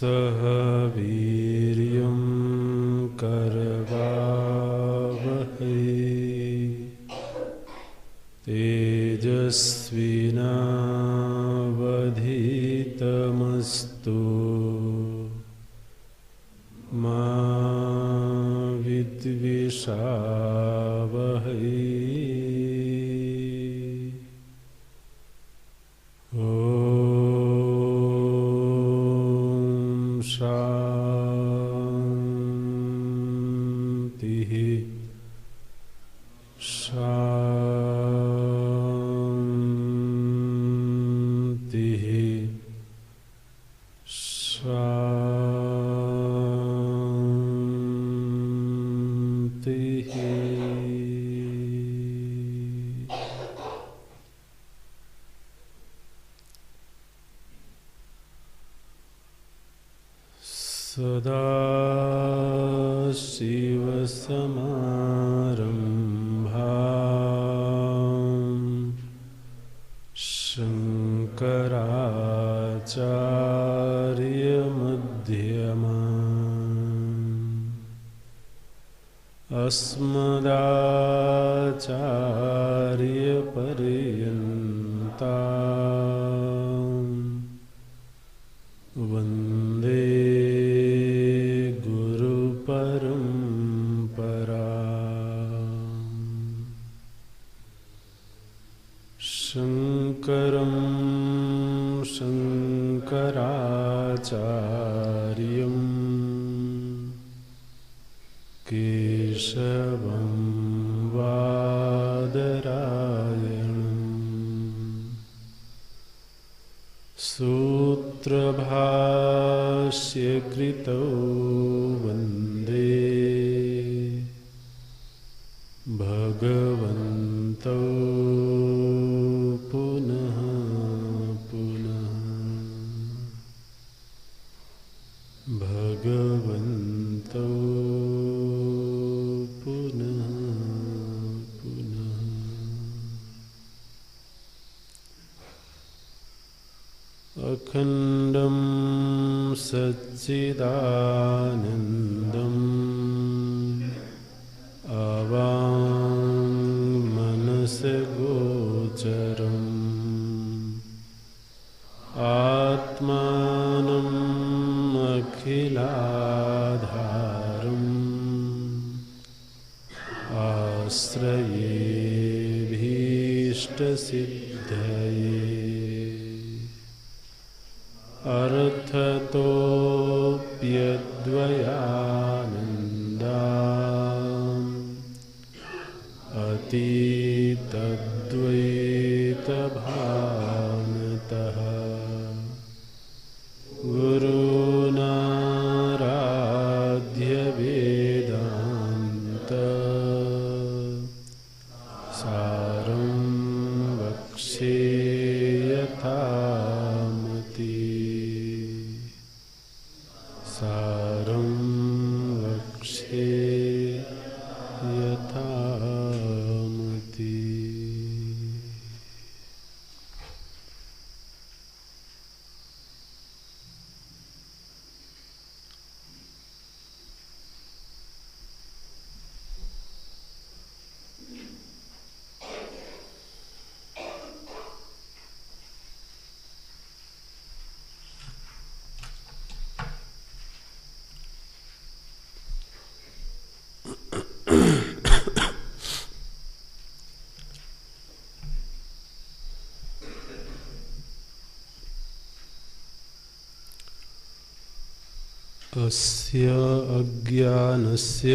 सह वीर्यं करवावहै तेजस्विनावधीतमस्तु मा विद्विषावहै। शान्तिः शान्तिः शान्तिः। सदाशिवसमारम्भां शङ्कराचार्यमध्यमाम् अस्मदाचार्यपर्यन्तां वन्दे शङ्करं शङ्कराचार्यं केशवं बादरायणम् सूत्रभाष्यकृतौ वन्दे भगवन्तौ पुनः पुनः भगवन्तौ पुनः पुनः। अखण्डं सच्चिदानन्दम् अवाङ्मनसगोचरम् आत्मानम् अखिलाधारम् आश्रयेऽभीष्टसिद्धये अर्थतोऽप्यद्वयानन्दाम् अतीतद्वैतभानतः गुरूणाराध्यवेदान्त सारं वक्ष्ये यथामति सारं वक्ष्ये यथामति। अस्य अज्ञानस्य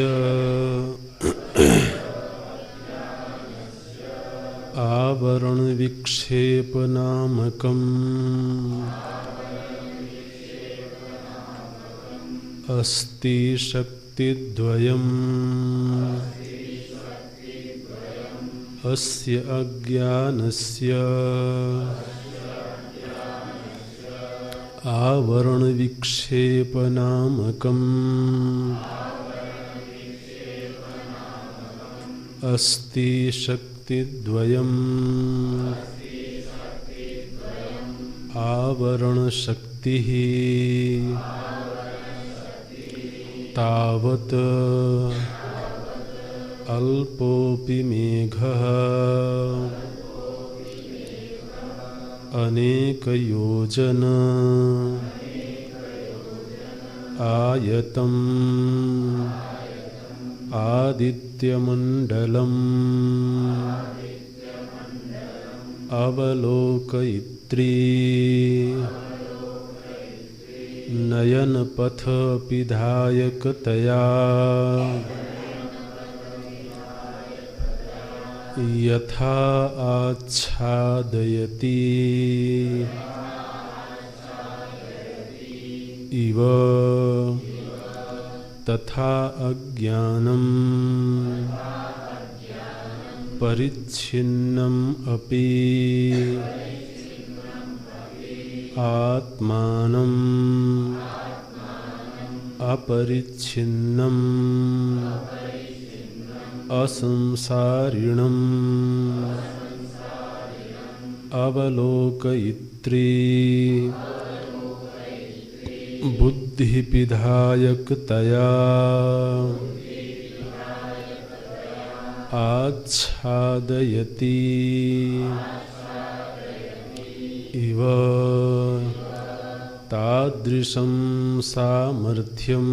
आवरणविक्षेपनामकम् अस्ति शक्तिद्वयम् अस्य अज्ञानस्य आवरणविक्षेपनामकम् अस्ति शक्तिद्वयम् आवरणशक्तिः तावत् अल्पोऽपि मेघः अनेकयोजन आयतम् आदित्यमण्डलम् अवलोकयित्री नयनपथपिधायकतया यथा आच्छादयति इव तथा अज्ञानम् परिच्छिन्नम् अपि आत्मानम् अपरिच्छिन्नम् असंसारिणम् अवलोकयित्री बुद्धिविधायकतया आच्छादयति इव तादृशं सामर्थ्यं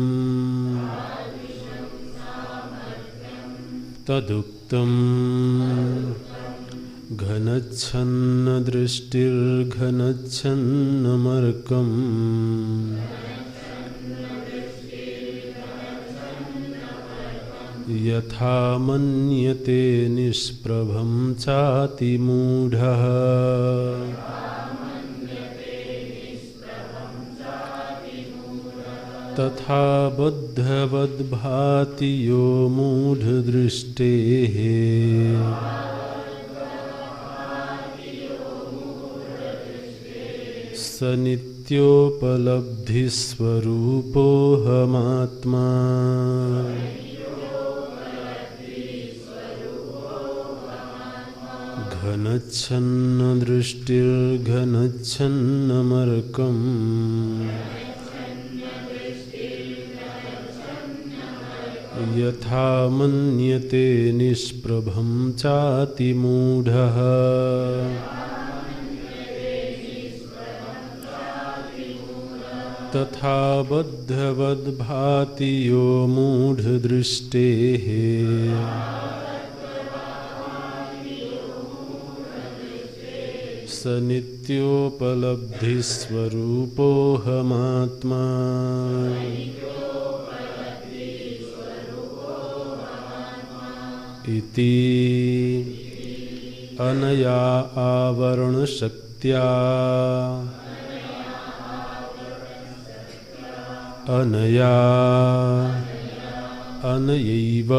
तदुक्तम् घनच्छन्नदृष्टिर्घनच्छन्नमर्कम् यथा मन्यते निष्प्रभं चातिमूढः तथा बद्धवद्भाति यो मूढदृष्टेः स नित्योपलब्धिस्वरूपोऽहमात्मा घनच्छन्नदृष्टिर्घनच्छन्नमर्कम् यथा मन्यते निष्प्रभं चातिमूढः तथा बद्धवद्भाति यो मूढदृष्टेः स नित्योपलब्धिस्वरूपोऽहमात्मा इति अनया आवरणशक्त्या अनया अनयैव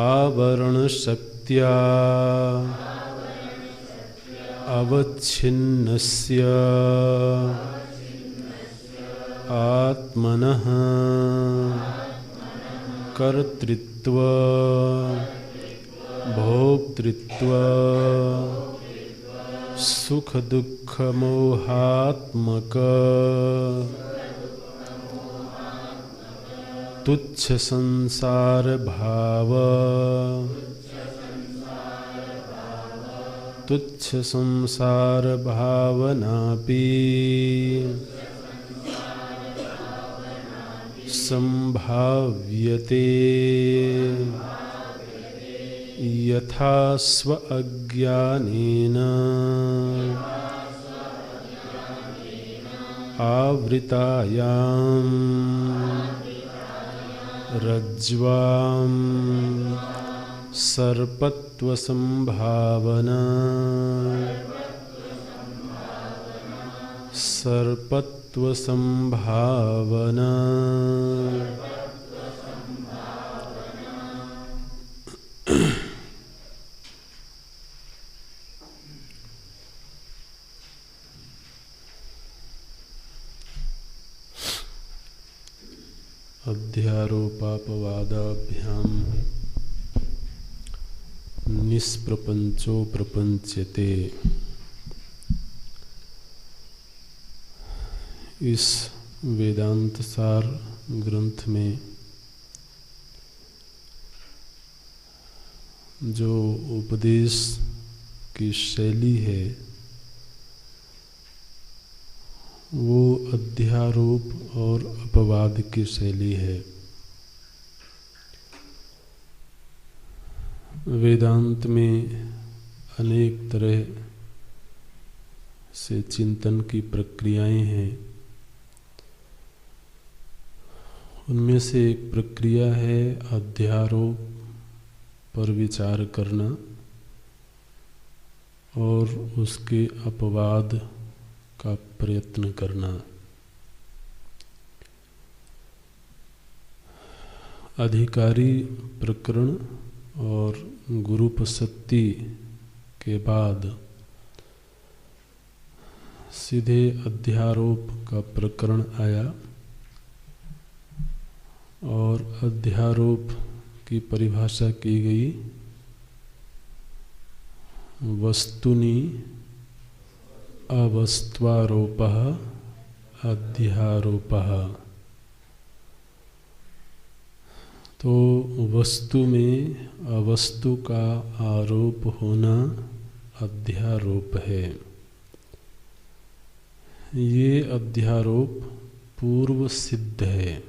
आवरणशक्त्या अवच्छिन्नस्य आत्मनः कर्तृत्व भोक्तृत्व सुख दुख मोहात्मक तुच्छ संसार भाव तुच्छ संसार भावनापि संभाव्यते यथा स्व अज्ञानेन आवृतायां रज्ज्वां सर्पत्वसंभावना सर्पत्वसंभावना अध्यारोपापवादाभ्यां निष्प्रपंचो प्रपंच्यते इस वेदांत सार ग्रंथ में जो उपदेश की शैली है वो अध्यारोप और अपवाद की शैली है। वेदांत में अनेक तरह से चिंतन की प्रक्रियाएं हैं। उनमें से एक प्रक्रिया है अध्यारोप पर विचार करना और उसके अपवाद का प्रयत्न करना। अधिकारी प्रकरण और गुरुपसत्ति के बाद सीधे अध्यारोप का प्रकरण आया और अध्यारोप की परिभाषा की गई वस्तुनि अवस्त्वारोपः अध्यारोपः। तो वस्तु में अवस्तु का आरोप होना अध्यारोप है। ये अध्यारोप पूर्व सिद्ध है।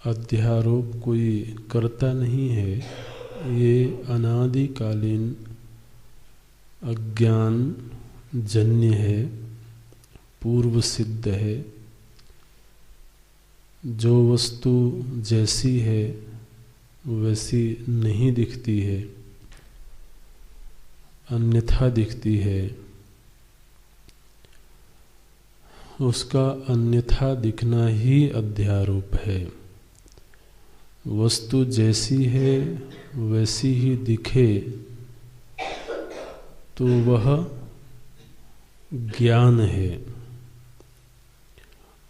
अध्यारोप कोई कर्ता नहीं है, ये अनादिकालीन अज्ञान जन्य है, पूर्व सिद्ध है। जो वस्तु जैसी है वैसी नहीं दिखती है, अन्यथा दिखती है। उसका अन्यथा दिखना ही अध्यारोप है। वस्तु जैसी है वैसी ही दिखे तो वह ज्ञान है,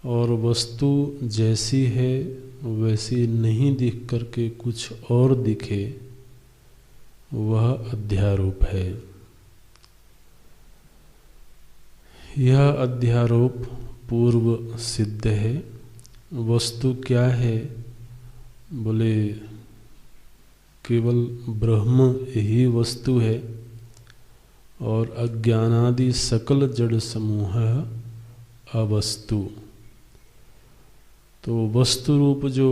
और वस्तु जैसी है वैसी नहीं दिख करके कुछ और दिखे वह अध्यारोप है। यह अध्यारोप पूर्व सिद्ध है। वस्तु क्या है? बोले केवल ब्रह्म ही वस्तु है और अज्ञानादि सकल जड़ समूह अवस्तु। तो वस्तु रूप जो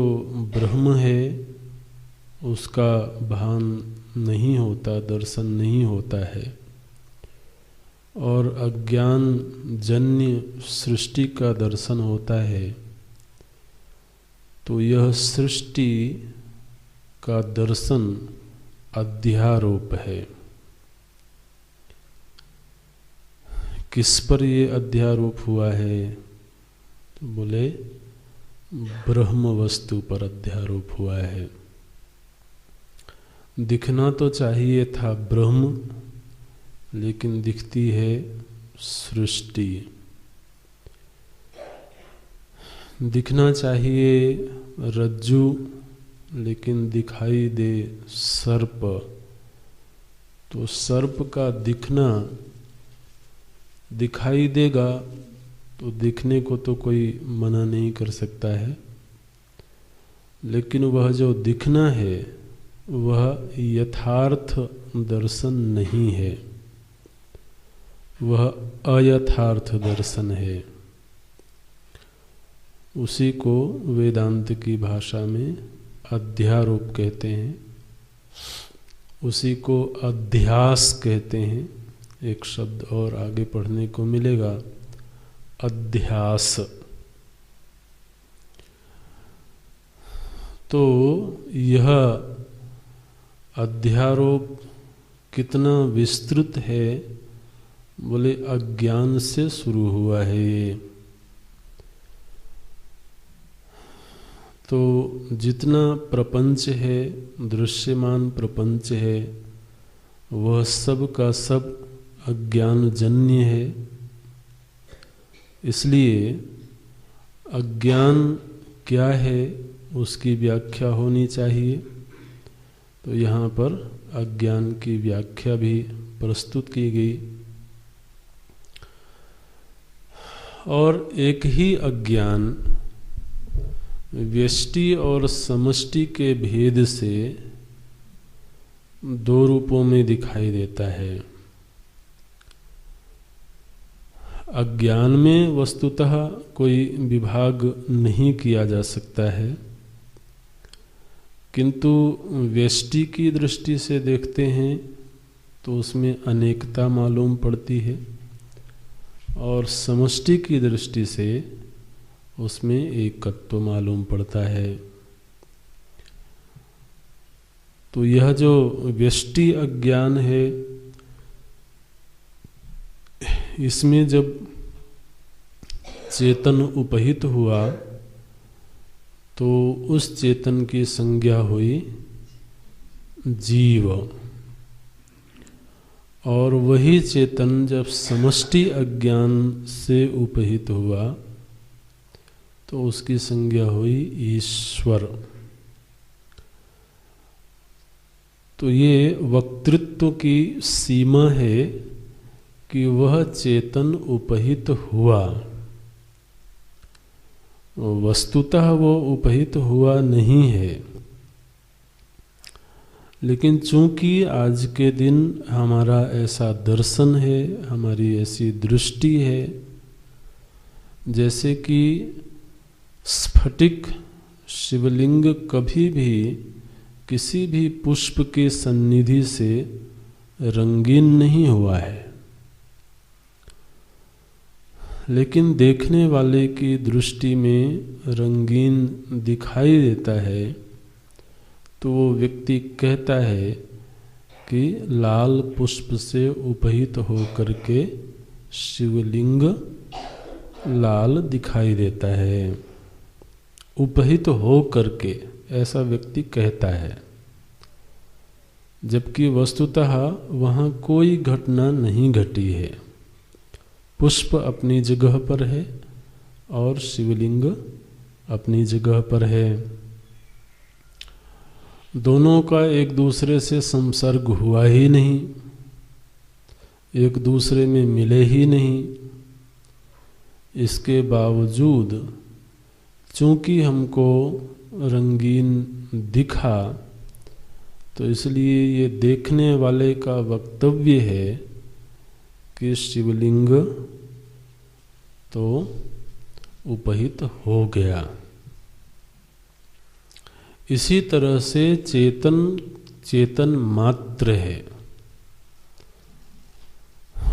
ब्रह्म है उसका भान नहीं होता, दर्शन नहीं होता है, और अज्ञान जन्य सृष्टि का दर्शन होता है। तो यह सृष्टि का दर्शन अध्यारोप है। किस पर ये अध्यारोप हुआ है? तो बोले ब्रह्म वस्तु पर अध्यारोप हुआ है। दिखना तो चाहिए था ब्रह्म, लेकिन दिखती है सृष्टि। दिखना चाहिए रज्जु, लेकिन दिखाई दे सर्प। तो सर्प का दिखना दिखाई देगा तो दिखने को तो कोई मना नहीं कर सकता है, लेकिन वह जो दिखना है वह यथार्थ दर्शन नहीं है, वह अयथार्थ दर्शन है। उसी को वेदांत की भाषा में अध्यारोप कहते हैं, उसी को अध्यास कहते हैं। एक शब्द और आगे पढ़ने को मिलेगा, अध्यास। तो यह अध्यारोप कितना विस्तृत है? बोले अज्ञान से शुरू हुआ है ये। तो जितना प्रपंच है, दृश्यमान प्रपंच है, वह सब का सब अज्ञान जन्य है। इसलिए अज्ञान क्या है उसकी व्याख्या होनी चाहिए। तो यहाँ पर अज्ञान की व्याख्या भी प्रस्तुत की गई। और एक ही अज्ञान व्यष्टि और समष्टि के भेद से दो रूपों में दिखाई देता है। अज्ञान में वस्तुतः कोई विभाग नहीं किया जा सकता है, किंतु व्यष्टि की दृष्टि से देखते हैं तो उसमें अनेकता मालूम पड़ती है, और समष्टि की दृष्टि से उसमें एकत्व मालूम पड़ता है। तो यह जो व्यष्टि अज्ञान है, इसमें जब चेतन उपहित हुआ तो उस चेतन की संज्ञा हुई जीव, और वही चेतन जब समष्टि अज्ञान से उपहित हुआ तो उसकी संज्ञा हुई ईश्वर। तो ये वक्तृत्व की सीमा है कि वह चेतन उपहित हुआ, वस्तुतः वो उपहित हुआ नहीं है। लेकिन चूंकि आज के दिन हमारा ऐसा दर्शन है, हमारी ऐसी दृष्टि है, जैसे कि स्फटिक शिवलिंग कभी भी किसी भी पुष्प के सन्निधि से रंगीन नहीं हुआ है, लेकिन देखने वाले की दृष्टि में रंगीन दिखाई देता है, तो वो व्यक्ति कहता है कि लाल पुष्प से उपहित होकर के शिवलिंग लाल दिखाई देता है। उपहित हो करके ऐसा व्यक्ति कहता है, जबकि वस्तुतः वहाँ कोई घटना नहीं घटी है। पुष्प अपनी जगह पर है और शिवलिंग अपनी जगह पर है। दोनों का एक दूसरे से संसर्ग हुआ ही नहीं, एक दूसरे में मिले ही नहीं। इसके बावजूद चूंकि हमको रंगीन दिखा, तो इसलिए ये देखने वाले का वक्तव्य है कि शिवलिंग तो उपहित हो गया। इसी तरह से चेतन मात्र है,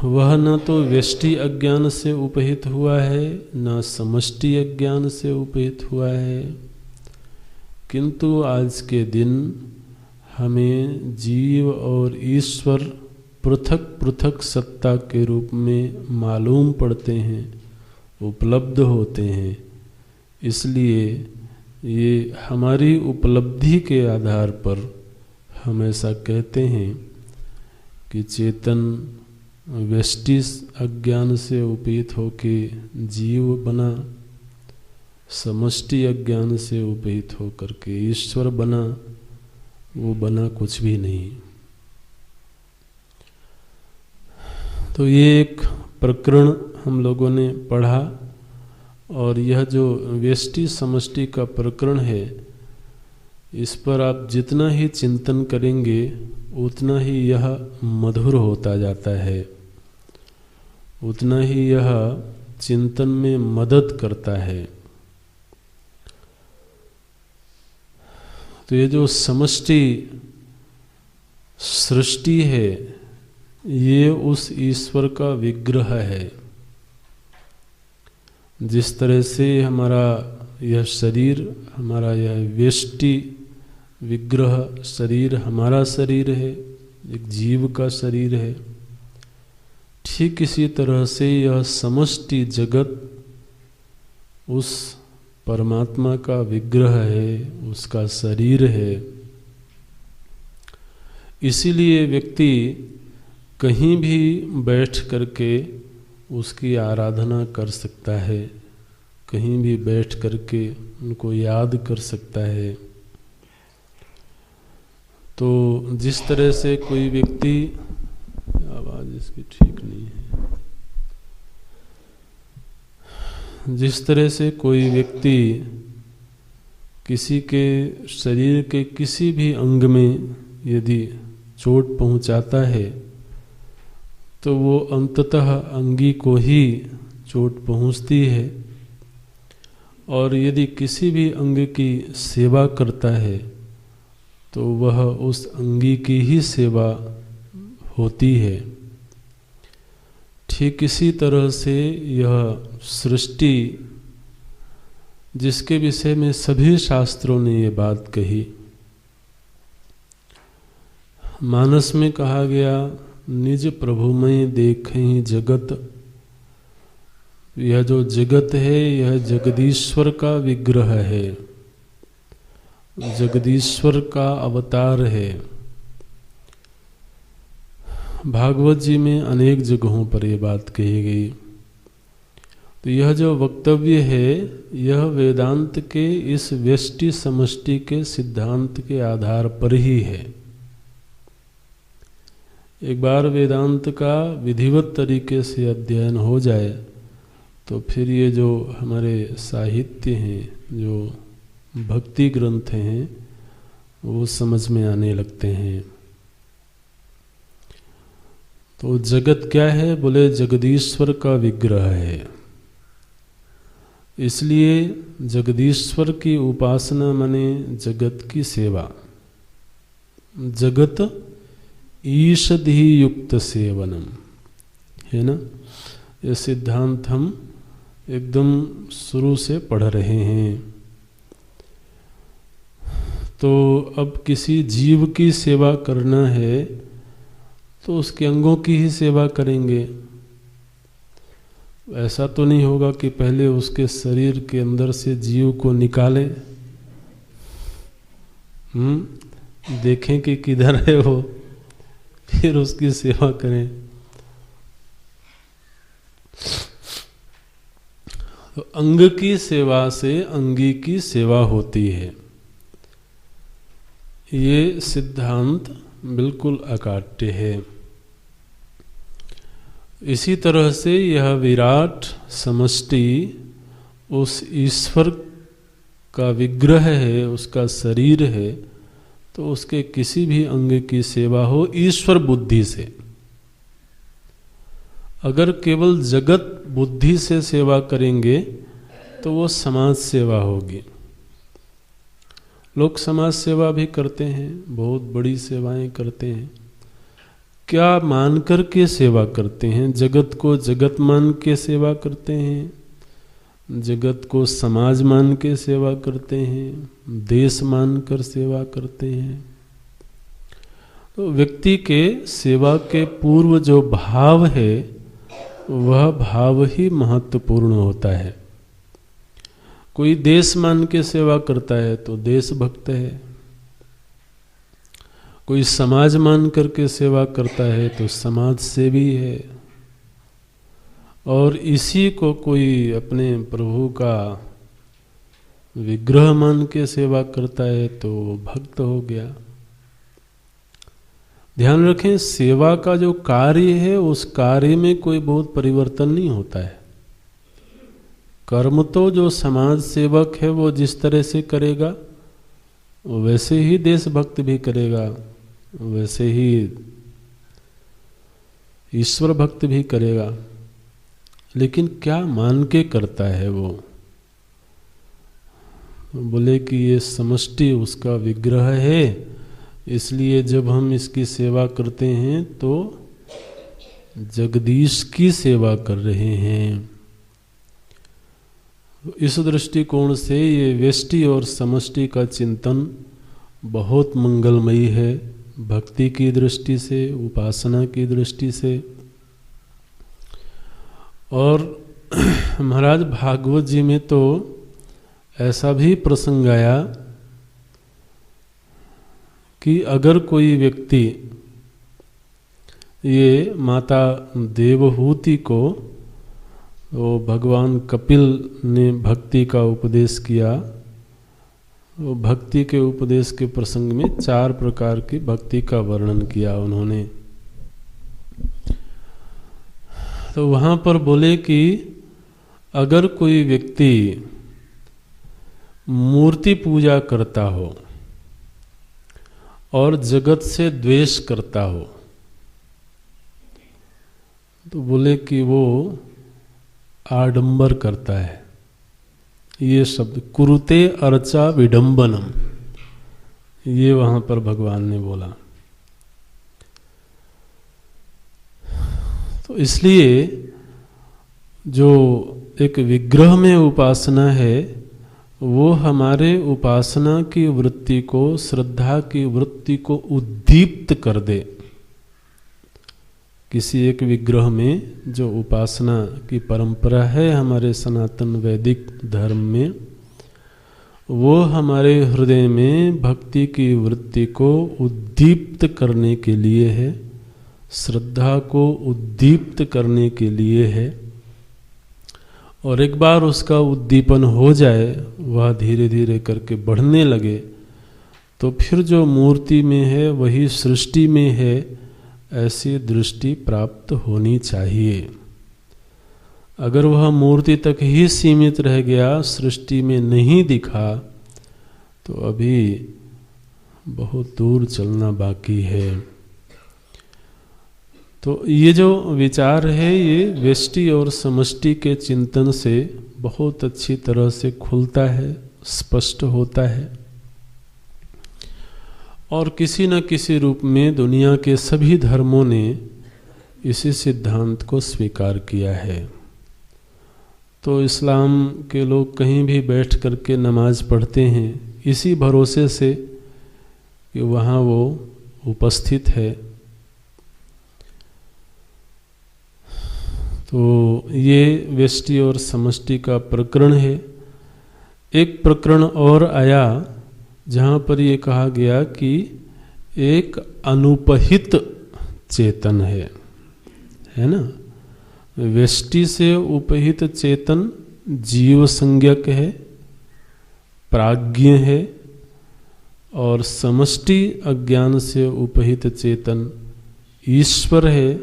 वह न तो व्यष्टि अज्ञान से उपहित हुआ है, न समष्टि अज्ञान से उपहित हुआ है, किंतु आज के दिन हमें जीव और ईश्वर पृथक पृथक सत्ता के रूप में मालूम पड़ते हैं, उपलब्ध होते हैं। इसलिए ये हमारी उपलब्धि के आधार पर हम ऐसा कहते हैं कि चेतन व्यष्टि अज्ञान से उपहित होके जीव बना, समष्टि अज्ञान से उपहित होकर के ईश्वर बना, वो बना कुछ भी नहीं। तो ये एक प्रकरण हम लोगों ने पढ़ा, और यह जो व्यष्टि समष्टि का प्रकरण है, इस पर आप जितना ही चिंतन करेंगे उतना ही यह मधुर होता जाता है, उतना ही यह चिंतन में मदद करता है। तो ये जो समष्टि सृष्टि है, ये उस ईश्वर का विग्रह है। जिस तरह से हमारा यह शरीर, हमारा यह व्यष्टि विग्रह शरीर हमारा शरीर है, एक जीव का शरीर है, ठीक इसी तरह से यह समष्टि जगत उस परमात्मा का विग्रह है, उसका शरीर है। इसीलिए व्यक्ति कहीं भी बैठ करके उसकी आराधना कर सकता है, कहीं भी बैठ करके उनको याद कर सकता है। तो जिस तरह से कोई व्यक्ति, आवाज़ इसकी ठीक नहीं है, जिस तरह से कोई व्यक्ति किसी के शरीर के किसी भी अंग में यदि चोट पहुंचाता है तो वो अंततः अंगी को ही चोट पहुंचती है, और यदि किसी भी अंग की सेवा करता है तो वह उस अंगी की ही सेवा होती है। ठीक इसी तरह से यह सृष्टि, जिसके विषय में सभी शास्त्रों ने ये बात कही, मानस में कहा गया निज प्रभुमय देखहि जगत, यह जो जगत है यह जगदीश्वर का विग्रह है, जगदीश्वर का अवतार है। भागवत जी में अनेक जगहों पर यह बात कही गई। तो यह जो वक्तव्य है यह वेदांत के इस व्यष्टि समष्टि के सिद्धांत के आधार पर ही है। एक बार वेदांत का विधिवत तरीके से अध्ययन हो जाए तो फिर ये जो हमारे साहित्य हैं, जो भक्ति ग्रंथ हैं, वो समझ में आने लगते हैं। तो जगत क्या है? बोले जगदीश्वर का विग्रह है। इसलिए जगदीश्वर की उपासना माने जगत की सेवा। जगत ईषधि युक्त सेवनम, है ना? ये सिद्धांत हम एकदम शुरू से पढ़ रहे हैं। तो अब किसी जीव की सेवा करना है तो उसके अंगों की ही सेवा करेंगे। ऐसा तो नहीं होगा कि पहले उसके शरीर के अंदर से जीव को निकालें, देखें कि किधर है वो, फिर उसकी सेवा करें। तो अंग की सेवा से अंगी की सेवा होती है। ये सिद्धांत बिल्कुल अकाट्य है। इसी तरह से यह विराट समष्टि उस ईश्वर का विग्रह है, उसका शरीर है, तो उसके किसी भी अंग की सेवा हो ईश्वर बुद्धि से। अगर केवल जगत बुद्धि से सेवा करेंगे तो वो समाज सेवा होगी। लोग समाज सेवा भी करते हैं, बहुत बड़ी सेवाएं करते हैं। क्या मान कर के सेवा करते हैं? जगत को जगत मान के सेवा करते हैं, जगत को समाज मान के सेवा करते हैं, देश मान कर सेवा करते हैं। तो व्यक्ति के सेवा के पूर्व जो भाव है वह भाव ही महत्वपूर्ण होता है। कोई देश मान के सेवा करता है तो देशभक्त है, कोई समाज मान करके सेवा करता है तो समाज सेवी है, और इसी को कोई अपने प्रभु का विग्रह मान के सेवा करता है तो भक्त हो गया। ध्यान रखें, सेवा का जो कार्य है उस कार्य में कोई बहुत परिवर्तन नहीं होता है। कर्म तो जो समाज सेवक है वो जिस तरह से करेगा वैसे ही देशभक्त भी करेगा, वैसे ही ईश्वर भक्त भी करेगा। लेकिन क्या मान के करता है वो? बोले कि ये समष्टि उसका विग्रह है, इसलिए जब हम इसकी सेवा करते हैं तो जगदीश की सेवा कर रहे हैं। इस दृष्टिकोण से ये व्यष्टि और समष्टि का चिंतन बहुत मंगलमयी है, भक्ति की दृष्टि से, उपासना की दृष्टि से। और महाराज भागवत जी में तो ऐसा भी प्रसंग आया कि अगर कोई व्यक्ति ये माता देवहूति को, वो भगवान कपिल ने भक्ति का उपदेश किया, वो भक्ति के उपदेश के प्रसंग में 4 प्रकार की भक्ति का वर्णन किया उन्होंने। तो वहाँ पर बोले कि अगर कोई व्यक्ति मूर्ति पूजा करता हो और जगत से द्वेष करता हो तो बोले कि वो आडंबर करता है। ये शब्द कुरुते अर्चा विडंबनम, ये वहां पर भगवान ने बोला। तो इसलिए जो एक विग्रह में उपासना है वो हमारे उपासना की वृत्ति को, श्रद्धा की वृत्ति को उद्दीप्त कर दे। किसी एक विग्रह में जो उपासना की परंपरा है हमारे सनातन वैदिक धर्म में, वो हमारे हृदय में भक्ति की वृत्ति को उद्दीप्त करने के लिए है, श्रद्धा को उद्दीप्त करने के लिए है। और एक बार उसका उद्दीपन हो जाए, वह धीरे धीरे करके बढ़ने लगे, तो फिर जो मूर्ति में है वही सृष्टि में है, ऐसी दृष्टि प्राप्त होनी चाहिए। अगर वह मूर्ति तक ही सीमित रह गया, सृष्टि में नहीं दिखा, तो अभी बहुत दूर चलना बाकी है। तो ये जो विचार है ये व्यष्टि और समष्टि के चिंतन से बहुत अच्छी तरह से खुलता है, स्पष्ट होता है। और किसी न किसी रूप में दुनिया के सभी धर्मों ने इसी सिद्धांत को स्वीकार किया है। तो इस्लाम के लोग कहीं भी बैठ करके नमाज पढ़ते हैं इसी भरोसे से कि वहाँ वो उपस्थित है। तो ये व्यष्टि और समष्टि का प्रकरण है। एक प्रकरण और आया जहाँ पर ये कहा गया कि एक अनुपहित चेतन है ना। व्यष्टि से उपहित चेतन जीव संज्ञक है, प्राज्ञ है, और समष्टि अज्ञान से उपहित चेतन ईश्वर है,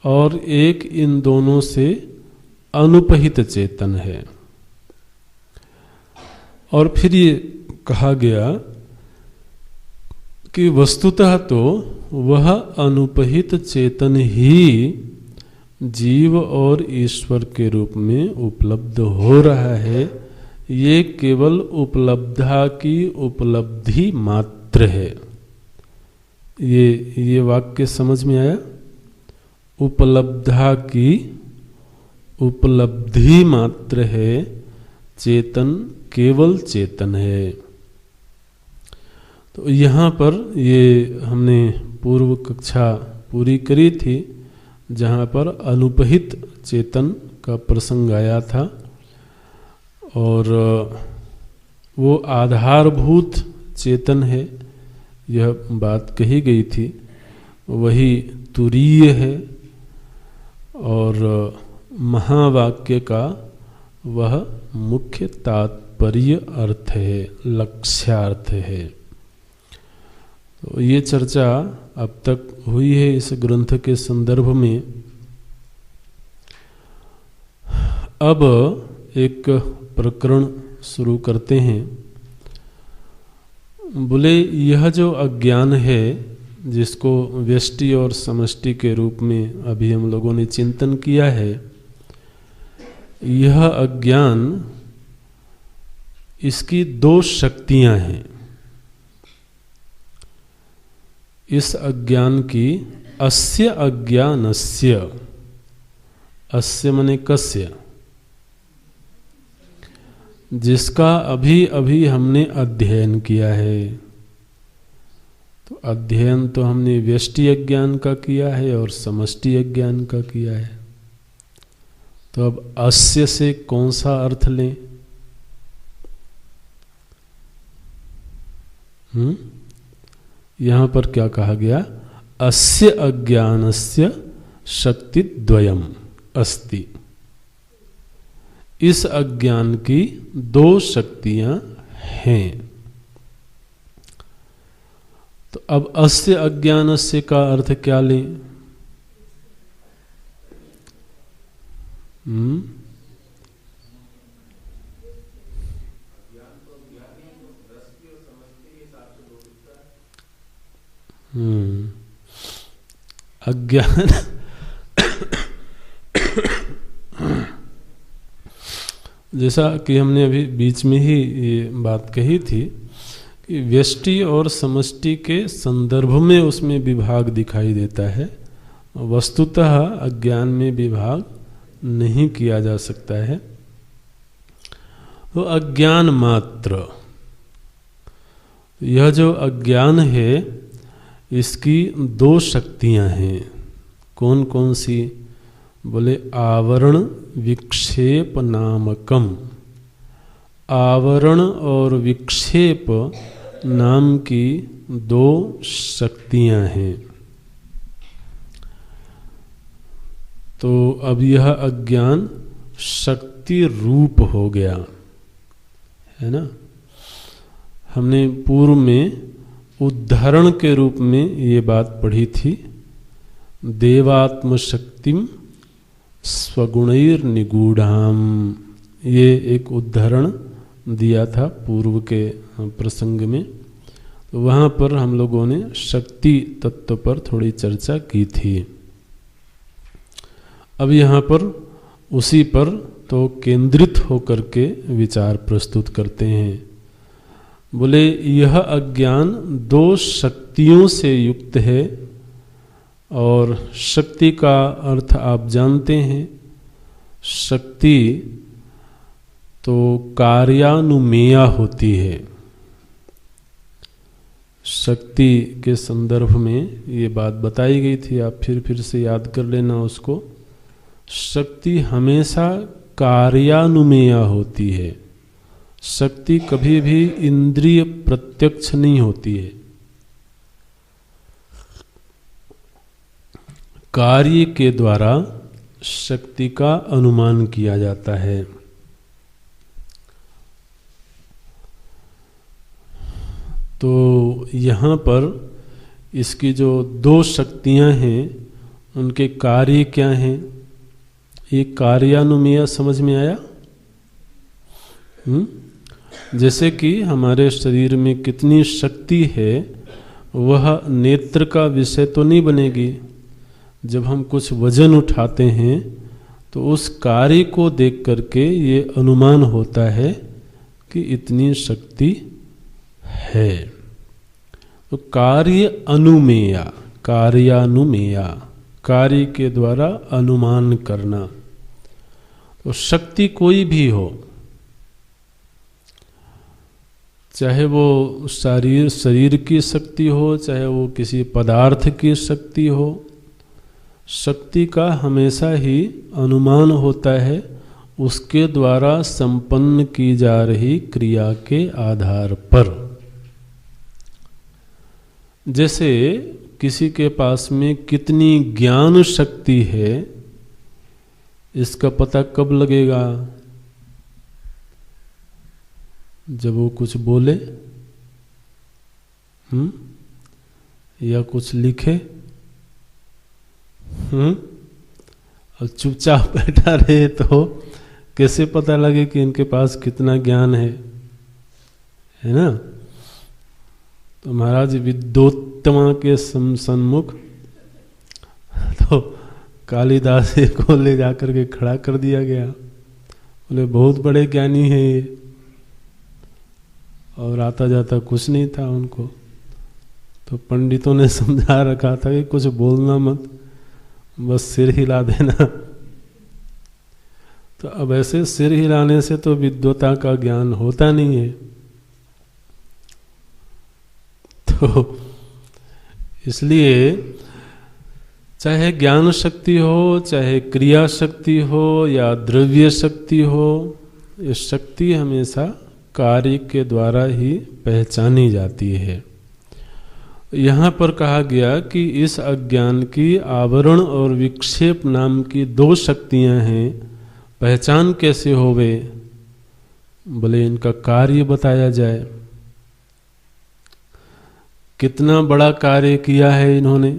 और एक इन दोनों से अनुपहित चेतन है। और फिर ये कहा गया कि वस्तुतः तो वह अनुपहित चेतन ही जीव और ईश्वर के रूप में उपलब्ध हो रहा है। ये केवल उपलब्धा की उपलब्धि मात्र है। ये वाक्य समझ में आया? उपलब्धा की उपलब्धि मात्र है, चेतन केवल चेतन है। तो यहाँ पर ये हमने पूर्व कक्षा पूरी करी थी जहाँ पर अनुपहित चेतन का प्रसंग आया था, और वो आधारभूत चेतन है, यह बात कही गई थी। वही तुरीय है और महावाक्य का वह मुख्य तात्पर्य अर्थ है, लक्ष्यार्थ है। तो ये चर्चा अब तक हुई है इस ग्रंथ के संदर्भ में। अब एक प्रकरण शुरू करते हैं। बोले यह जो अज्ञान है जिसको व्यष्टि और समष्टि के रूप में अभी हम लोगों ने चिंतन किया है, यह अज्ञान, इसकी दो शक्तियां हैं। इस अज्ञान की अस्य अज्ञानस्य, अस्य मने कस्य, जिसका अभी अभी हमने अध्ययन किया है। तो अध्ययन तो हमने व्यष्टि अज्ञान का किया है और समष्टि अज्ञान का किया है। तो अब अस्य से कौन सा अर्थ लें? यहां पर क्या कहा गया? अस्य अज्ञानस्य शक्ति द्वयम अस्ति। इस अज्ञान की दो शक्तियां हैं। तो अब अस्य अज्ञानस्य का अर्थ क्या लें? अज्ञान जैसा कि हमने अभी बीच में ही ये बात कही थी कि व्यष्टि और समष्टि के संदर्भ में उसमें विभाग दिखाई देता है, वस्तुतः अज्ञान में विभाग नहीं किया जा सकता है। तो अज्ञान मात्र, यह जो अज्ञान है इसकी दो शक्तियां हैं। कौन कौन सी? बोले आवरण विक्षेप नामकम। आवरण और विक्षेप नाम की दो शक्तियां हैं। तो अब यह अज्ञान शक्ति रूप हो गया है ना। हमने पूर्व में उदाहरण के रूप में ये बात पढ़ी थी, देवात्म शक्तिम स्वगुणैर निगूढ़ाम। ये एक उदाहरण दिया था पूर्व के प्रसंग में। तो वहाँ पर हम लोगों ने शक्ति तत्व पर थोड़ी चर्चा की थी। अब यहाँ पर उसी पर तो केंद्रित होकर के विचार प्रस्तुत करते हैं। बोले यह अज्ञान दो शक्तियों से युक्त है, और शक्ति का अर्थ आप जानते हैं। शक्ति तो कार्यानुमेया होती है। शक्ति के संदर्भ में ये बात बताई गई थी, आप फिर से याद कर लेना उसको। शक्ति हमेशा कार्यानुमेया होती है। शक्ति कभी भी इंद्रिय प्रत्यक्ष नहीं होती है। कार्य के द्वारा शक्ति का अनुमान किया जाता है। तो यहाँ पर इसकी जो दो शक्तियाँ हैं उनके कार्य क्या हैं, ये कार्यानुमेय समझ में आया? जैसे कि हमारे शरीर में कितनी शक्ति है वह नेत्र का विषय तो नहीं बनेगी। जब हम कुछ वजन उठाते हैं तो उस कार्य को देख करके ये अनुमान होता है कि इतनी शक्ति है। तो कार्य अनुमेया, कार्यानुमेया, कार्य के द्वारा अनुमान करना। तो शक्ति कोई भी हो, चाहे वो शरीर की शक्ति हो, चाहे वो किसी पदार्थ की शक्ति हो, शक्ति का हमेशा ही अनुमान होता है उसके द्वारा संपन्न की जा रही क्रिया के आधार पर। जैसे किसी के पास में कितनी ज्ञान शक्ति है इसका पता कब लगेगा? जब वो कुछ बोले या कुछ लिखे और चुपचाप बैठा रहे तो कैसे पता लगे कि इनके पास कितना ज्ञान है ना। तो महाराज विद्योत्तमा के सम्मुख तो कालिदास को ले जाकर के खड़ा कर दिया गया। बोले बहुत बड़े ज्ञानी हैं ये, और आता जाता कुछ नहीं था उनको। तो पंडितों ने समझा रखा था कि कुछ बोलना मत, बस सिर हिला देना। तो अब ऐसे सिर हिलाने से तो विद्वता का ज्ञान होता नहीं है। तो इसलिए चाहे ज्ञान शक्ति हो, चाहे क्रिया शक्ति हो या द्रव्य शक्ति हो, ये शक्ति हमेशा कार्य के द्वारा ही पहचानी जाती है। यहाँ पर कहा गया कि इस अज्ञान की आवरण और विक्षेप नाम की दो शक्तियाँ हैं। पहचान कैसे होवे? बोले इनका कार्य बताया जाए। कितना बड़ा कार्य किया है इन्होंने,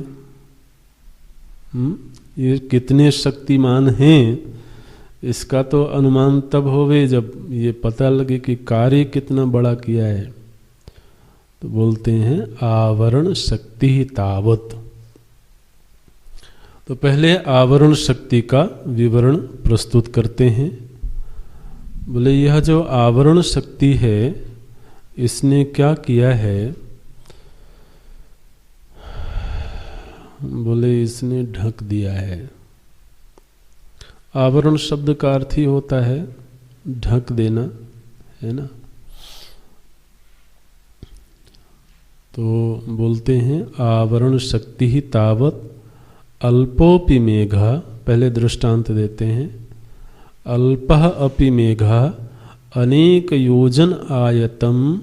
ये कितने शक्तिमान हैं, इसका तो अनुमान तब होवे जब ये पता लगे कि कार्य कितना बड़ा किया है। तो बोलते हैं आवरण शक्ति तावत। तो पहले आवरण शक्ति का विवरण प्रस्तुत करते हैं। बोले यह जो आवरण शक्ति है इसने क्या किया है? बोले इसने ढक दिया है। आवरण शब्द का अर्थ ही होता है ढक देना, है ना। तो बोलते हैं आवरण शक्ति ही तावत अल्पोपि मेघा। पहले दृष्टांत देते हैं। अल्पः अपि मेघा अनेक योजन आयतम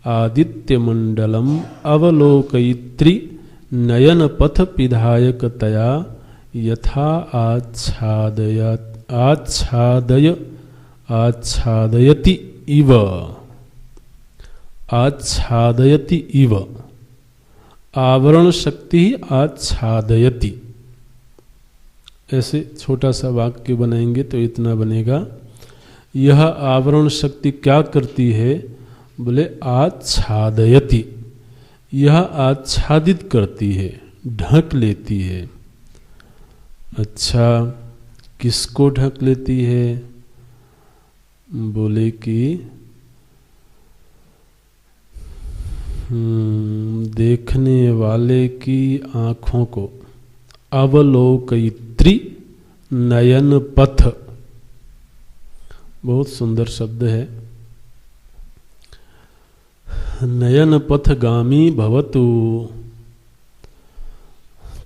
आदित्यमंडलम अवलोकयित्री नयन पथ पिधायकतया यथा आच्छादयति इव। आच्छादयति इव, आवरण शक्ति आच्छादयति। ऐसे छोटा सा वाक्य बनाएंगे तो इतना बनेगा। यह आवरण शक्ति क्या करती है? बोले आच्छादयति, यह आच्छादित करती है, ढक लेती है। अच्छा, किसको ढक लेती है? बोले कि देखने वाले की आँखों को। अवलोकयित्री नयन पथ, बहुत सुंदर शब्द है। नयन पथगामी भवतु।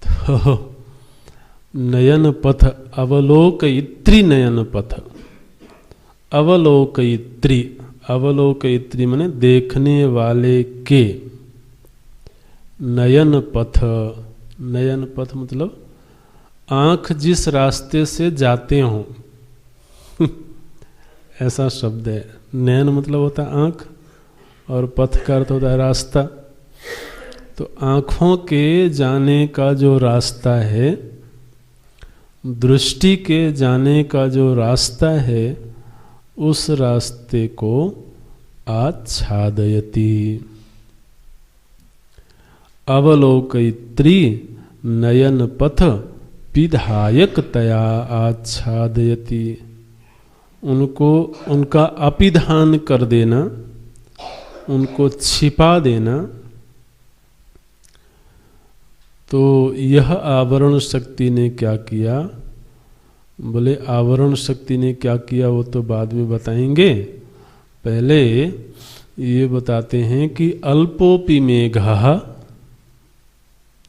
तो नयन पथ, अवलोकयित्री नयन पथ। अवलोकयित्री, अवलोकयित्री माने देखने वाले के। नयन पथ, नयन पथ मतलब आँख जिस रास्ते से जाते हों ऐसा शब्द है। नयन मतलब होता है आँख और पथ का अर्थ होता है रास्ता। तो आँखों के जाने का जो रास्ता है, दृष्टि के जाने का जो रास्ता है, उस रास्ते को आच्छादयति। अवलोकयित्री नयन पथ पिधायकतया आच्छादयति। उनको उनका अपिधान कर देना, उनको छिपा देना। तो यह आवरण शक्ति ने क्या किया? बोले आवरण शक्ति ने क्या किया वो तो बाद में बताएंगे। पहले ये बताते हैं कि अल्पोपि मेघा,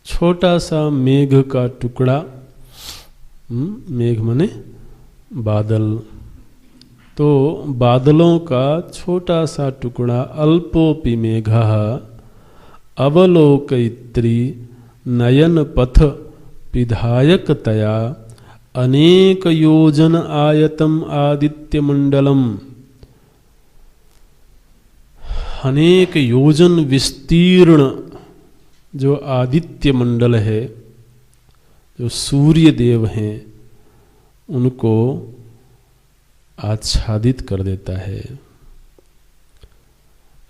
छोटा सा मेघ का टुकड़ा। मेघ माने बादल। तो बादलों का छोटा सा टुकड़ा अल्पोपि मेघा अवलोकयित्री नयन पथ पिधायकतया अनेक योजन आयतम आदित्यमंडलम। अनेक योजन विस्तीर्ण जो आदित्य मंडल है, जो सूर्य देव हैं, उनको आच्छादित कर देता है।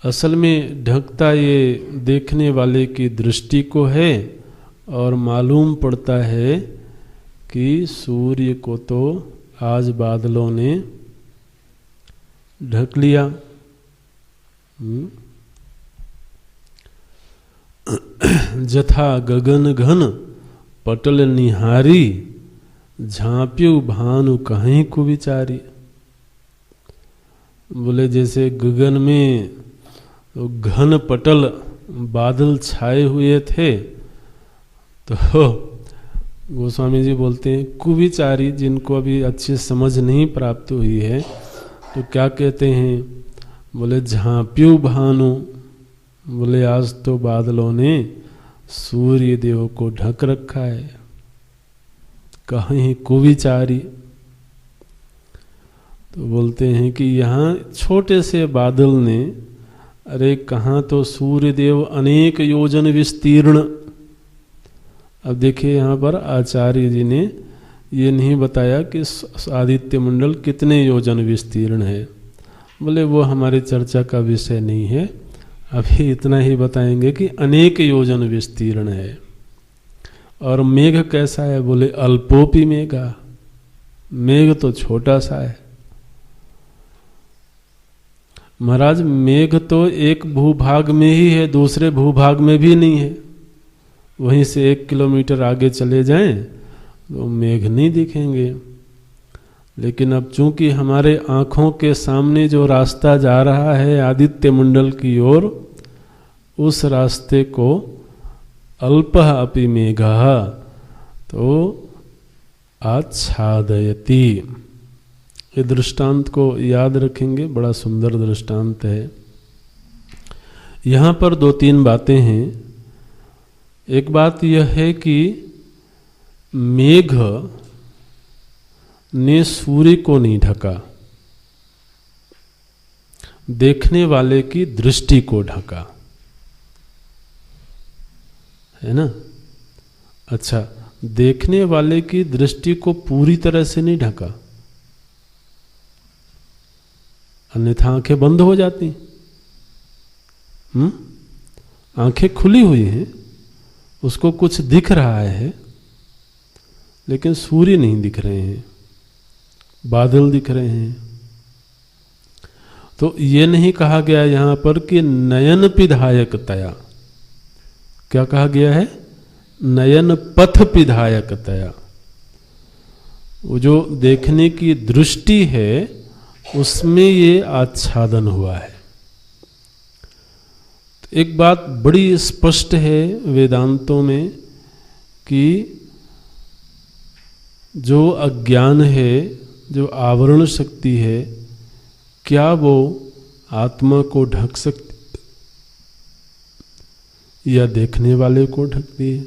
असल में ढकता ये देखने वाले की दृष्टि को है और मालूम पड़ता है कि सूर्य को तो आज बादलों ने ढक लिया। जथा गगन घन पटल निहारी झांप्यू भानु कहीं को विचारी। बोले जैसे गगन में तो घन पटल बादल छाए हुए थे, तो गोस्वामी जी बोलते हैं कुविचारी, जिनको अभी अच्छी समझ नहीं प्राप्त हुई है, तो क्या कहते हैं? बोले झांप्यू भानु। बोले आज तो बादलों ने सूर्य देव को ढक रखा है, कहीं कुविचारी। तो बोलते हैं कि यहाँ छोटे से बादल ने, अरे कहाँ तो सूर्य देव अनेक योजन विस्तीर्ण। अब देखिए यहाँ पर आचार्य जी ने ये नहीं बताया कि आदित्य मंडल कितने योजन विस्तीर्ण है। बोले वो हमारी चर्चा का विषय नहीं है, अभी इतना ही बताएंगे कि अनेक योजन विस्तीर्ण है। और मेघ कैसा है? बोले अल्पोपि मेघा, मेघ तो छोटा सा है। महाराज मेघ तो एक भूभाग में ही है, दूसरे भूभाग में भी नहीं है। वहीं से 1 किलोमीटर आगे चले जाएं तो मेघ नहीं दिखेंगे। लेकिन अब चूंकि हमारे आँखों के सामने जो रास्ता जा रहा है आदित्य मंडल की ओर, उस रास्ते को अल्पः अपि मेघः तो आच्छादयति। ये दृष्टांत को याद रखेंगे, बड़ा सुंदर दृष्टांत है। यहाँ पर 2-3 बातें हैं। एक बात यह है कि मेघ ने सूर्य को नहीं ढका, देखने वाले की दृष्टि को ढका, है ना। अच्छा, देखने वाले की दृष्टि को पूरी तरह से नहीं ढका, अन्यथा आंखें बंद हो जाती। आंखें खुली हुई हैं, उसको कुछ दिख रहा है, लेकिन सूर्य नहीं दिख रहे हैं, बादल दिख रहे हैं। तो ये नहीं कहा गया यहां पर कि नयन पिधायकतया। क्या कहा गया है? नयन पथ पिधायकतया। वो जो देखने की दृष्टि है उसमें ये आच्छादन हुआ है। तो एक बात बड़ी स्पष्ट है वेदांतों में कि जो अज्ञान है, जो आवरण शक्ति है, क्या वो आत्मा को ढक सकती या देखने वाले को ढकती है?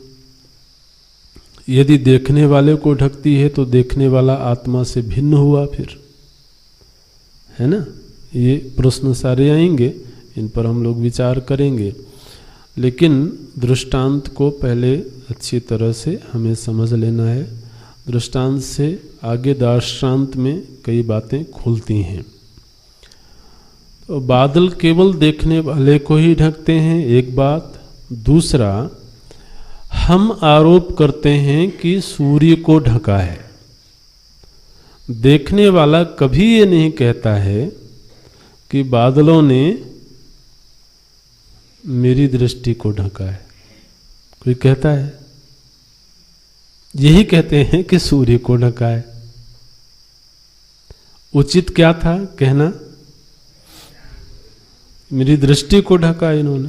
यदि देखने वाले को ढकती है तो देखने वाला आत्मा से भिन्न हुआ फिर, है ना। ये प्रश्न सारे आएंगे, इन पर हम लोग विचार करेंगे। लेकिन दृष्टांत को पहले अच्छी तरह से हमें समझ लेना है। दृष्टांत से आगे दार्ष्टान्त में कई बातें खुलती हैं। तो बादल केवल देखने वाले को ही ढकते हैं, एक बात। दूसरा, हम आरोप करते हैं कि सूर्य को ढका है। देखने वाला कभी ये नहीं कहता है कि बादलों ने मेरी दृष्टि को ढका है। कोई कहता है? यही कहते हैं कि सूर्य को ढका है। उचित क्या था कहना? मेरी दृष्टि को ढका इन्होंने।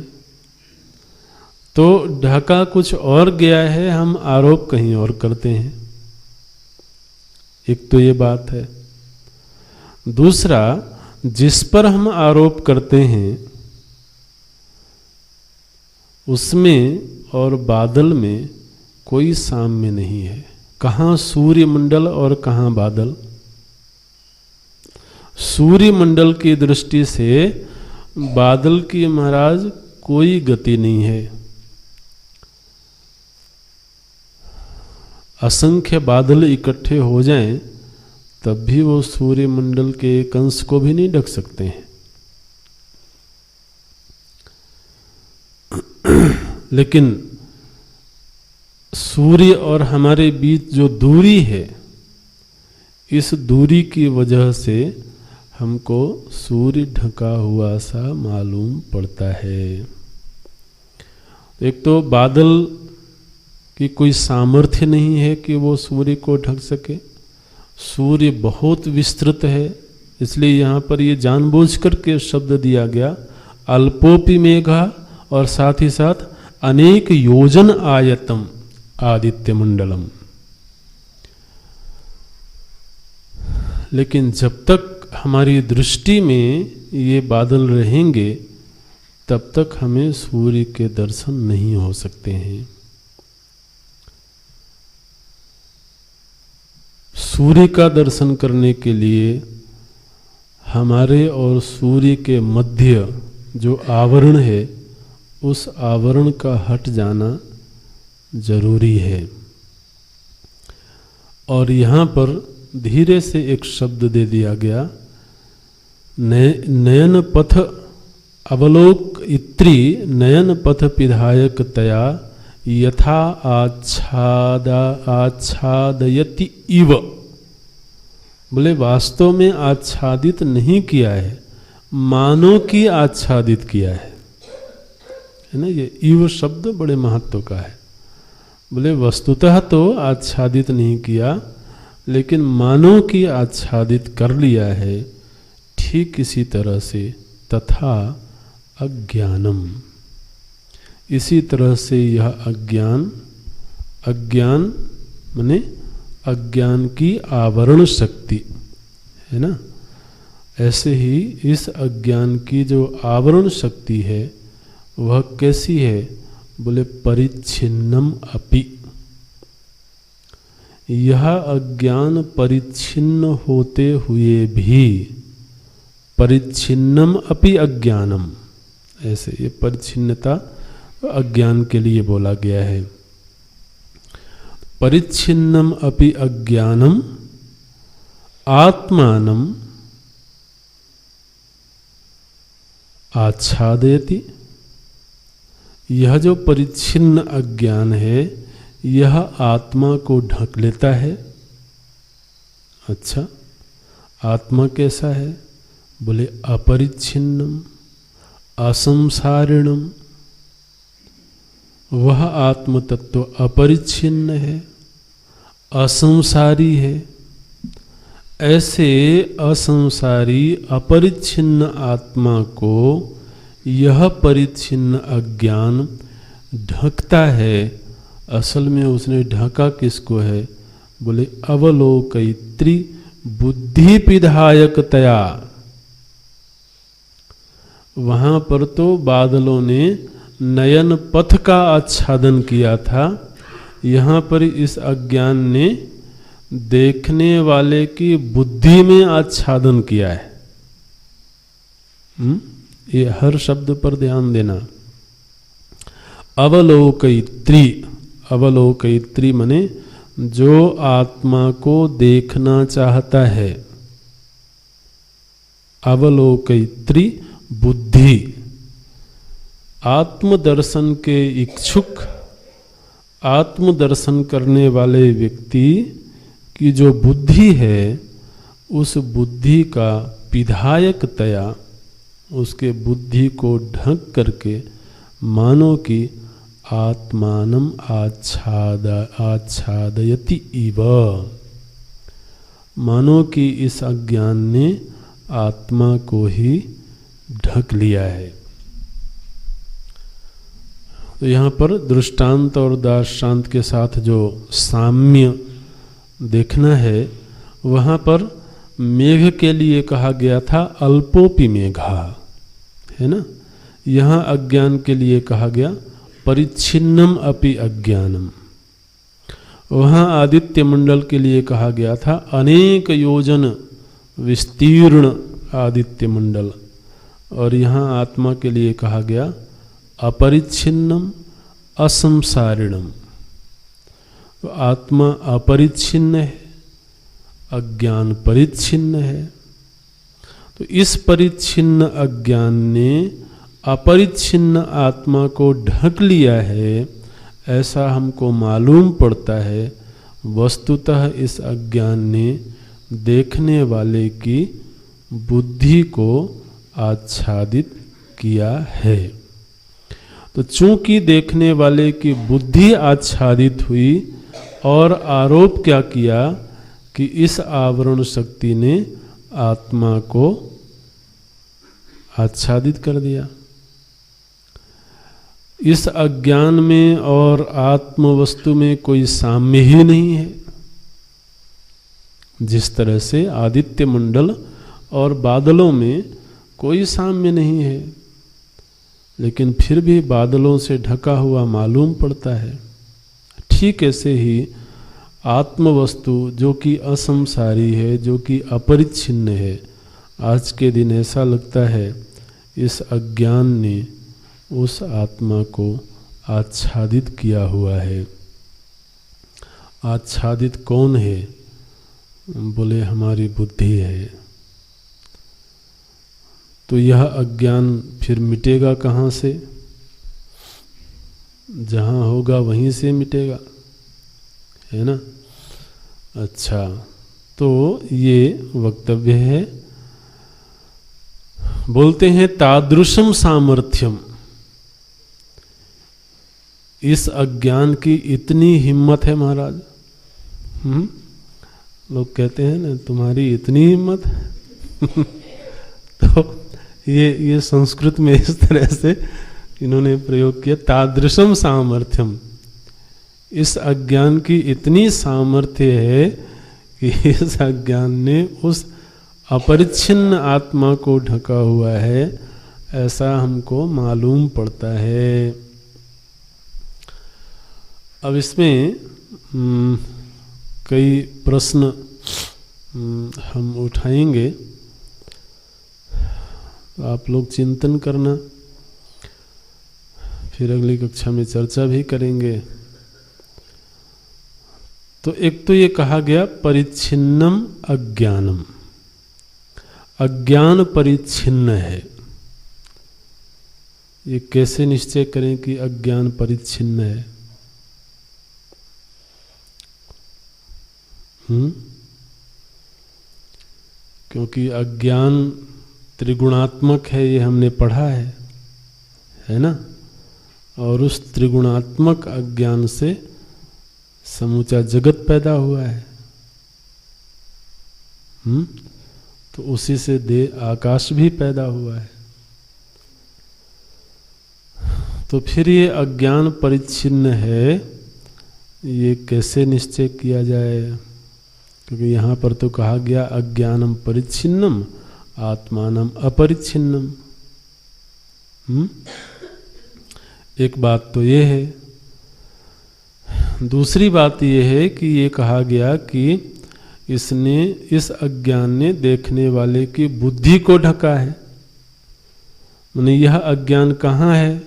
तो ढका कुछ और गया है, हम आरोप कहीं और करते हैं। एक तो ये बात है। दूसरा, जिस पर हम आरोप करते हैं उसमें और बादल में कोई साम्य नहीं है। कहाँ सूर्य मंडल और कहाँ बादल? सूर्य मंडल की दृष्टि से बादल की महाराज कोई गति नहीं है। असंख्य बादल इकट्ठे हो जाएं तब भी वो सूर्य मंडल के एक अंश को भी नहीं ढक सकते हैं। लेकिन सूर्य और हमारे बीच जो दूरी है, इस दूरी की वजह से हमको सूर्य ढका हुआ सा मालूम पड़ता है। एक तो बादल की कोई सामर्थ्य नहीं है कि वो सूर्य को ढक सके। सूर्य बहुत विस्तृत है, इसलिए यहाँ पर ये जानबूझ करके शब्द दिया गया अल्पोपि मेघा, और साथ ही साथ अनेक योजन आयतम आदित्य मंडलम। लेकिन जब तक हमारी दृष्टि में ये बादल रहेंगे तब तक हमें सूर्य के दर्शन नहीं हो सकते हैं। सूर्य का दर्शन करने के लिए हमारे और सूर्य के मध्य जो आवरण है, उस आवरण का हट जाना जरूरी है। और यहाँ पर धीरे से एक शब्द दे दिया गया, नयन पथ अवलोक इत्री नयन पथ पिधायक तया यथा आच्छादयति इव। बोले वास्तव में आच्छादित नहीं किया है, मानो कि आच्छादित किया है ना। ये इव शब्द बड़े महत्व का है। बोले वस्तुतः तो आच्छादित नहीं किया, लेकिन मानो कि आच्छादित कर लिया है। ठीक इसी तरह से तथा अज्ञानम, इसी तरह से यह अज्ञान, अज्ञान माने अज्ञान की आवरण शक्ति है ना। ऐसे ही इस अज्ञान की जो आवरण शक्ति है वह कैसी है? बोले परिच्छिन्नम अपि। यह अज्ञान परिच्छिन्न होते हुए भी, परिच्छिन्नम अपि अज्ञानम, ऐसे ये परिच्छिन्नता अज्ञान के लिए बोला गया है। परिच्छिन्नम अपि अज्ञानम आत्मानम आच्छादयति। यह जो परिच्छिन्न अज्ञान है यह आत्मा को ढक लेता है। अच्छा, आत्मा कैसा है? बोले अपरिच्छिन्नम असंसारिणम। वह आत्म तत्व अपरिच्छिन्न है, असंसारी है। ऐसे असंसारी अपरिच्छिन्न आत्मा को यह परिच्छिन्न अज्ञान ढकता है। असल में उसने ढका किसको है? बोले अवलोकयित्री बुद्धि पिधायकतया। वहां पर तो बादलों ने नयन पथ का आच्छादन किया था, यहाँ पर इस अज्ञान ने देखने वाले की बुद्धि में आच्छादन किया है। ये हर शब्द पर ध्यान देना। अवलोकयित्री, अवलोकयित्री मने जो आत्मा को देखना चाहता है। अवलोकयित्री बुद्धि, आत्मदर्शन के इच्छुक, आत्मदर्शन करने वाले व्यक्ति की जो बुद्धि है, उस बुद्धि का पिधायकतया, उसके बुद्धि को ढक करके मानो कि आत्मानम आच्छादयति इव। मानो कि इस अज्ञान ने आत्मा को ही ढक लिया है। तो यहाँ पर दृष्टांत और दार्शांत के साथ जो साम्य देखना है, वहाँ पर मेघ के लिए कहा गया था अल्पोपि मेघा, है ना। यहाँ अज्ञान के लिए कहा गया परिच्छिन्नम अपि अज्ञानम। वहाँ आदित्य मंडल के लिए कहा गया था अनेक योजन विस्तीर्ण आदित्य मंडल, और यहाँ आत्मा के लिए कहा गया अपरिच्छिन्नम असंसारिणम। तो आत्मा अपरिच्छिन्न है, अज्ञान परिच्छिन्न है। तो इस परिच्छिन्न अज्ञान ने अपरिच्छिन्न आत्मा को ढक लिया है, ऐसा हमको मालूम पड़ता है। वस्तुतः इस अज्ञान ने देखने वाले की बुद्धि को आच्छादित किया है। तो चूंकि देखने वाले की बुद्धि आच्छादित हुई, और आरोप क्या किया कि इस आवरण शक्ति ने आत्मा को आच्छादित कर दिया। इस अज्ञान में और आत्म वस्तु में कोई साम्य ही नहीं है। जिस तरह से आदित्य मंडल और बादलों में कोई साम्य नहीं है, लेकिन फिर भी बादलों से ढका हुआ मालूम पड़ता है। ठीक ऐसे ही आत्म वस्तु जो कि असंसारी है, जो कि अपरिच्छिन्न है, आज के दिन ऐसा लगता है इस अज्ञान ने उस आत्मा को आच्छादित किया हुआ है। आच्छादित कौन है? बोले हमारी बुद्धि है। तो यह अज्ञान फिर मिटेगा कहाँ से? जहाँ होगा वहीं से मिटेगा, है ना। अच्छा, तो ये वक्तव्य है। बोलते हैं तादृशम सामर्थ्यम, इस अज्ञान की इतनी हिम्मत है महाराज। लोग कहते हैं ना तुम्हारी इतनी हिम्मत। तो ये संस्कृत में इस तरह से इन्होंने प्रयोग किया, तादृशम सामर्थ्यम, इस अज्ञान की इतनी सामर्थ्य है कि इस अज्ञान ने उस अपरिच्छिन्न आत्मा को ढका हुआ है, ऐसा हमको मालूम पड़ता है। अब इसमें कई प्रश्न हम उठाएंगे, तो आप लोग चिंतन करना, फिर अगली कक्षा में चर्चा भी करेंगे। तो एक तो ये कहा गया परिच्छिन्नम अज्ञानम, अज्ञान परिच्छिन्न है। ये कैसे निश्चय करें कि अज्ञान परिच्छिन्न है? क्योंकि अज्ञान त्रिगुणात्मक है, ये हमने पढ़ा है ना। और उस त्रिगुणात्मक अज्ञान से समूचा जगत पैदा हुआ है। तो उसी से देह आकाश भी पैदा हुआ है। तो फिर ये अज्ञान परिच्छिन्न है, ये कैसे निश्चय किया जाए? क्योंकि यहाँ पर तो कहा गया अज्ञानम परिच्छिन्नम आत्मानम अपरिच्छिन्नम। एक बात तो ये है। दूसरी बात ये है कि ये कहा गया कि इसने, इस अज्ञान ने देखने वाले की बुद्धि को ढका है। माने यह अज्ञान कहाँ है?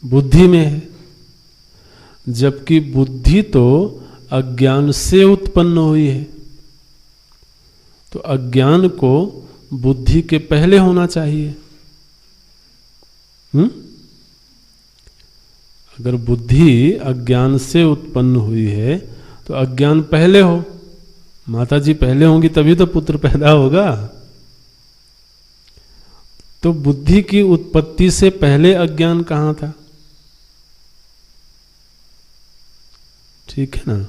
बुद्धि में है। जबकि बुद्धि तो अज्ञान से उत्पन्न हुई है। तो अज्ञान को बुद्धि के पहले होना चाहिए। अगर बुद्धि अज्ञान से उत्पन्न हुई है तो अज्ञान पहले हो। माता जी पहले होंगी तभी तो पुत्र पैदा होगा। तो बुद्धि की उत्पत्ति से पहले अज्ञान कहाँ था? ठीक है ना।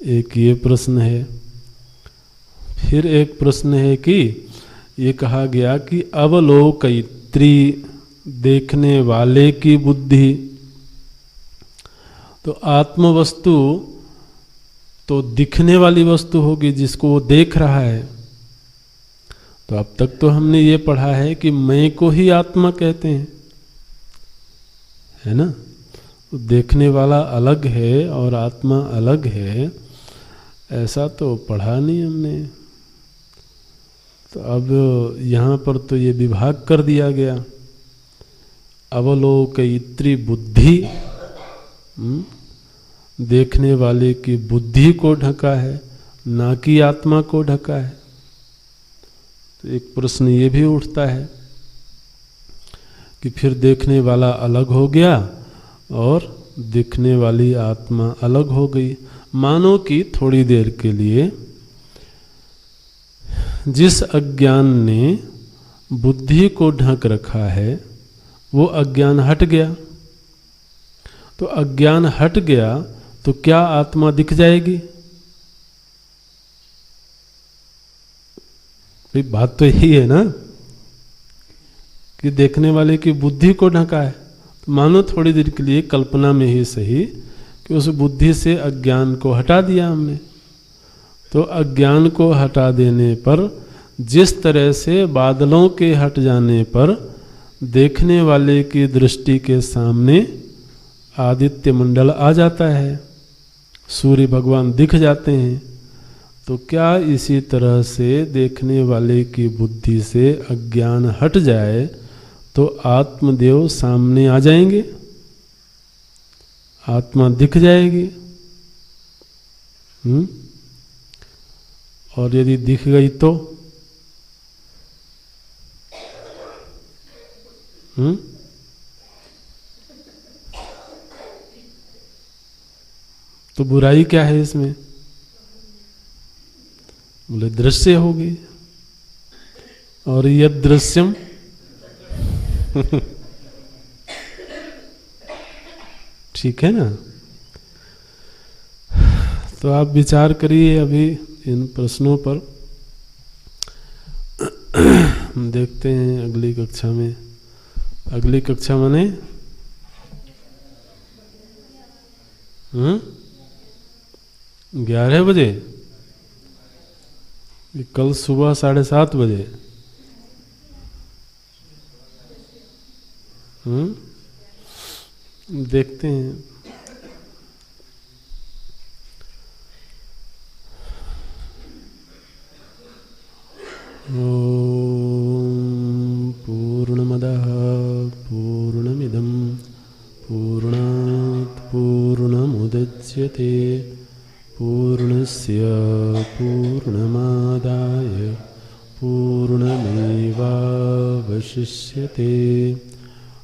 एक ये प्रश्न है। फिर एक प्रश्न है कि ये कहा गया कि अवलोकयित्री, देखने वाले की बुद्धि। तो आत्म वस्तु तो दिखने वाली वस्तु होगी जिसको वो देख रहा है। तो अब तक तो हमने ये पढ़ा है कि मैं को ही आत्मा कहते हैं, है ना। तो देखने वाला अलग है और आत्मा अलग है, ऐसा तो पढ़ा नहीं हमने। तो अब यहाँ पर तो ये विभाग कर दिया गया, अवलोकयित्री बुद्धि, देखने वाले की बुद्धि को ढका है, ना कि आत्मा को ढका है। तो एक प्रश्न ये भी उठता है कि फिर देखने वाला अलग हो गया और दिखने वाली आत्मा अलग हो गई। मानो कि थोड़ी देर के लिए जिस अज्ञान ने बुद्धि को ढक रखा है वो अज्ञान हट गया। तो अज्ञान हट गया तो क्या आत्मा दिख जाएगी? भाई बात तो यही है ना कि देखने वाले की बुद्धि को ढका है। तो मानो थोड़ी देर के लिए कल्पना में ही सही कि उस बुद्धि से अज्ञान को हटा दिया हमने। तो अज्ञान को हटा देने पर जिस तरह से बादलों के हट जाने पर देखने वाले की दृष्टि के सामने आदित्य मंडल आ जाता है, सूर्य भगवान दिख जाते हैं, तो क्या इसी तरह से देखने वाले की बुद्धि से अज्ञान हट जाए तो आत्मदेव सामने आ जाएंगे, आत्मा दिख जाएगी। और यदि दिख गई तो तो बुराई क्या है इसमें? बोले दृश्य होगी, और यद दृश्यम ठीक है ना। तो आप विचार करिए अभी इन प्रश्नों पर। देखते हैं अगली कक्षा में। अगली कक्षा माने 11 बजे, कल सुबह 7:30 बजे। देखते हैं। पूर्णमदः पूर्णमिदं पूर्णात् पूर्णमुदच्यते पूर्णस्य पूर्णमादाय पूर्णमेवावशिष्यते।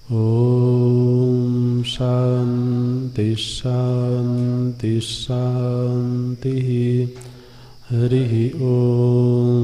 ॐ शान्ति शान्ति शान्तिः। हरिः ॐ।